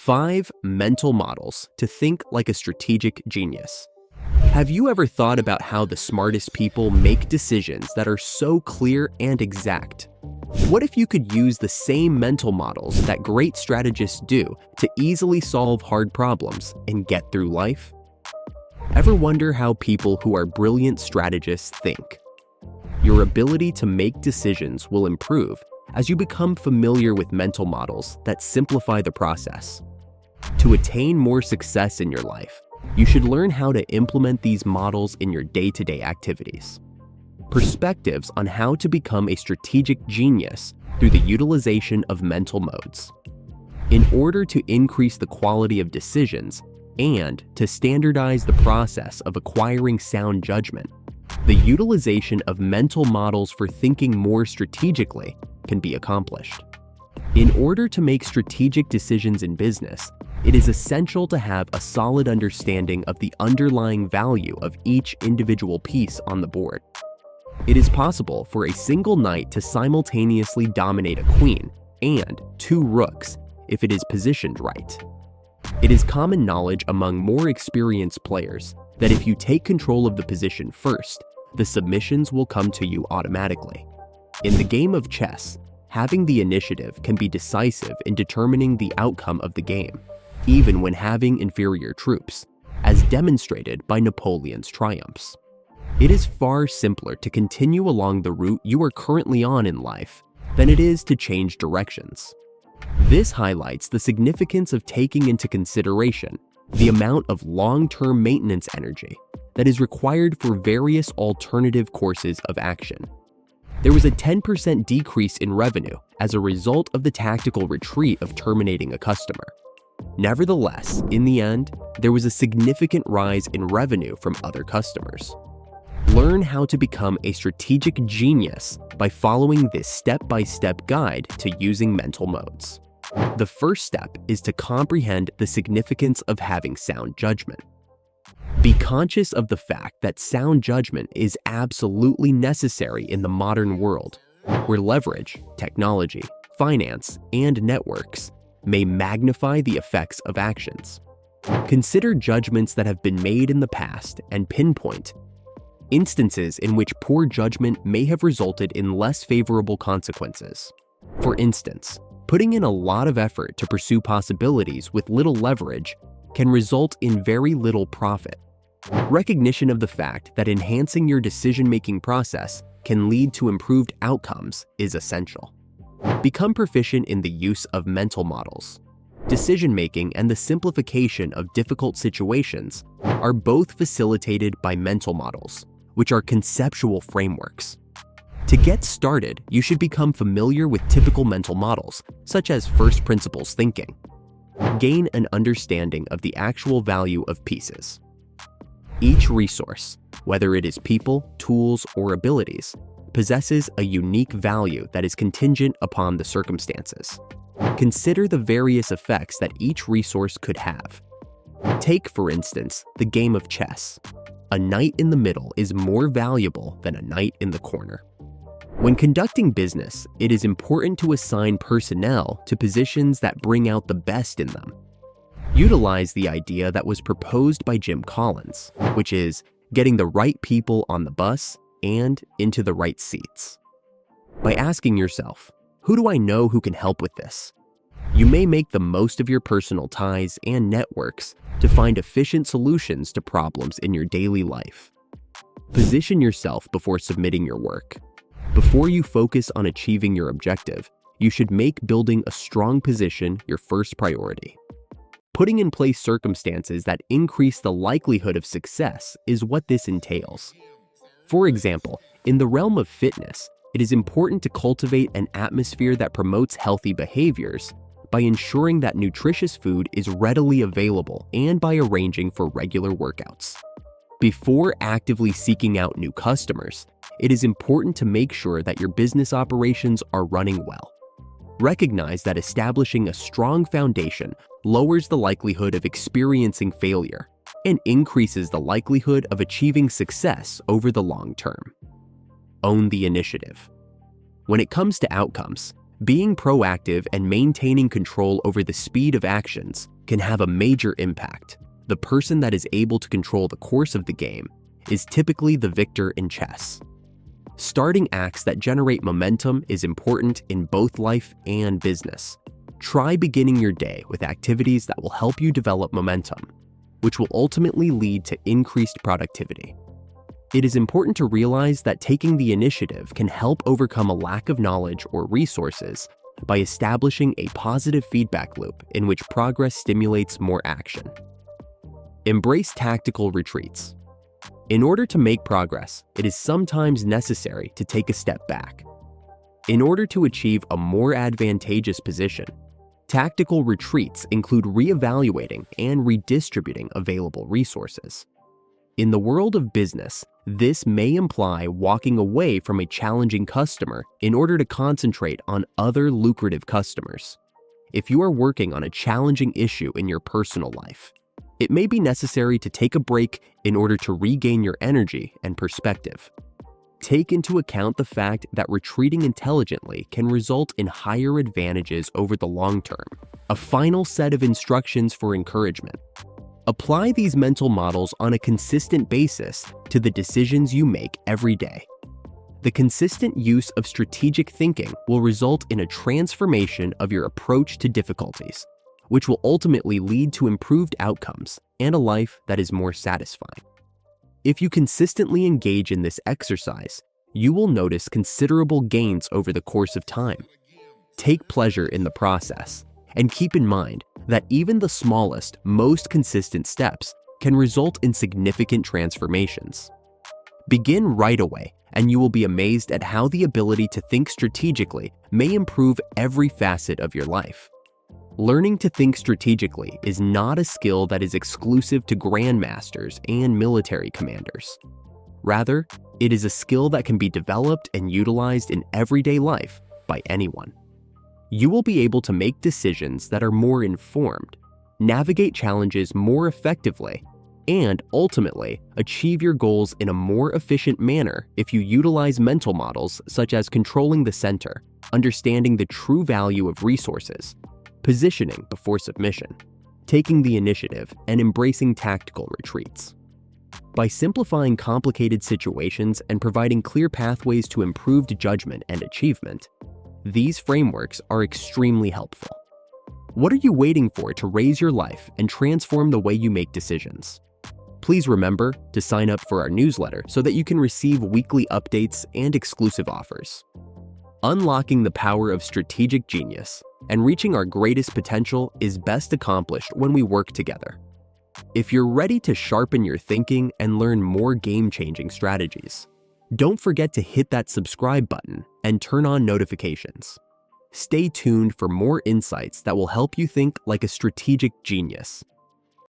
5 mental models to think like a strategic genius. Have you ever thought about how the smartest people make decisions that are so clear and exact? What if you could use the same mental models that great strategists do to easily solve hard problems and get through life? Ever wonder how people who are brilliant strategists think? Your ability to make decisions will improve as you become familiar with mental models that simplify the process. To attain more success in your life, you should learn how to implement these models in your day-to-day activities. Perspectives on how to become a strategic genius through the utilization of mental modes. In order to increase the quality of decisions and to standardize the process of acquiring sound judgment, the utilization of mental models for thinking more strategically can be accomplished. In order to make strategic decisions in business, it is essential to have a solid understanding of the underlying value of each individual piece on the board. It is possible for a single knight to simultaneously dominate a queen and 2 rooks if it is positioned right. It is common knowledge among more experienced players that if you take control of the position first, the submissions will come to you automatically. In the game of chess, having the initiative can be decisive in determining the outcome of the game, even when having inferior troops, as demonstrated by Napoleon's triumphs. It is far simpler to continue along the route you are currently on in life than it is to change directions. This highlights the significance of taking into consideration the amount of long-term maintenance energy that is required for various alternative courses of action. There was a 10% decrease in revenue as a result of the tactical retreat of terminating a customer. Nevertheless, in the end, there was a significant rise in revenue from other customers. Learn how to become a strategic genius by following this step-by-step guide to using mental modes. The first step is to comprehend the significance of having sound judgment. Be conscious of the fact that sound judgment is absolutely necessary in the modern world, where leverage, technology, finance, and networks may magnify the effects of actions. Consider judgments that have been made in the past and pinpoint instances in which poor judgment may have resulted in less favorable consequences. For instance, putting in a lot of effort to pursue possibilities with little leverage can result in very little profit. Recognition of the fact that enhancing your decision-making process can lead to improved outcomes is essential. Become proficient in the use of mental models. Decision-making and the simplification of difficult situations are both facilitated by mental models, which are conceptual frameworks. To get started, you should become familiar with typical mental models, such as first principles thinking. Gain an understanding of the actual value of pieces. Each resource, whether it is people, tools, or abilities, possesses a unique value that is contingent upon the circumstances. Consider the various effects that each resource could have. Take, for instance, the game of chess. A knight in the middle is more valuable than a knight in the corner. When conducting business, it is important to assign personnel to positions that bring out the best in them. Utilize the idea that was proposed by Jim Collins, which is getting the right people on the bus and into the right seats. By asking yourself, who do I know who can help with this? You may make the most of your personal ties and networks to find efficient solutions to problems in your daily life. Position yourself before submitting your work. Before you focus on achieving your objective, you should make building a strong position your first priority. Putting in place circumstances that increase the likelihood of success is what this entails. For example, in the realm of fitness, it is important to cultivate an atmosphere that promotes healthy behaviors by ensuring that nutritious food is readily available and by arranging for regular workouts. Before actively seeking out new customers, it is important to make sure that your business operations are running well. Recognize that establishing a strong foundation lowers the likelihood of experiencing failure and increases the likelihood of achieving success over the long term. Own the initiative. When it comes to outcomes, Being proactive and maintaining control over the speed of actions can have a major impact. The person that is able to control the course of the game is typically the victor in chess. Starting acts that generate momentum is important in both life and business. Try beginning your day with activities that will help you develop momentum, which will ultimately lead to increased productivity. It is important to realize that taking the initiative can help overcome a lack of knowledge or resources by establishing a positive feedback loop in which progress stimulates more action. Embrace tactical retreats. In order to make progress, it is sometimes necessary to take a step back. In order to achieve a more advantageous position, tactical retreats include reevaluating and redistributing available resources. In the world of business, this may imply walking away from a challenging customer in order to concentrate on other lucrative customers. If you are working on a challenging issue in your personal life, it may be necessary to take a break in order to regain your energy and perspective. Take into account the fact that retreating intelligently can result in higher advantages over the long term. A final set of instructions for encouragement. Apply these mental models on a consistent basis to the decisions you make every day. The consistent use of strategic thinking will result in a transformation of your approach to difficulties, which will ultimately lead to improved outcomes and a life that is more satisfying. If you consistently engage in this exercise, you will notice considerable gains over the course of time. Take pleasure in the process, and keep in mind that even the smallest, most consistent steps can result in significant transformations. Begin right away, and you will be amazed at how the ability to think strategically may improve every facet of your life. Learning to think strategically is not a skill that is exclusive to grandmasters and military commanders. Rather, it is a skill that can be developed and utilized in everyday life by anyone. You will be able to make decisions that are more informed, navigate challenges more effectively, and ultimately achieve your goals in a more efficient manner if you utilize mental models such as controlling the center, understanding the true value of resources, positioning before submission, taking the initiative, and embracing tactical retreats. By simplifying complicated situations and providing clear pathways to improved judgment and achievement, these frameworks are extremely helpful. What are you waiting for to raise your life and transform the way you make decisions? Please remember to sign up for our newsletter so that you can receive weekly updates and exclusive offers. Unlocking the power of strategic genius and reaching our greatest potential is best accomplished when we work together. If you're ready to sharpen your thinking and learn more game-changing strategies, don't forget to hit that subscribe button and turn on notifications. Stay tuned for more insights that will help you think like a strategic genius.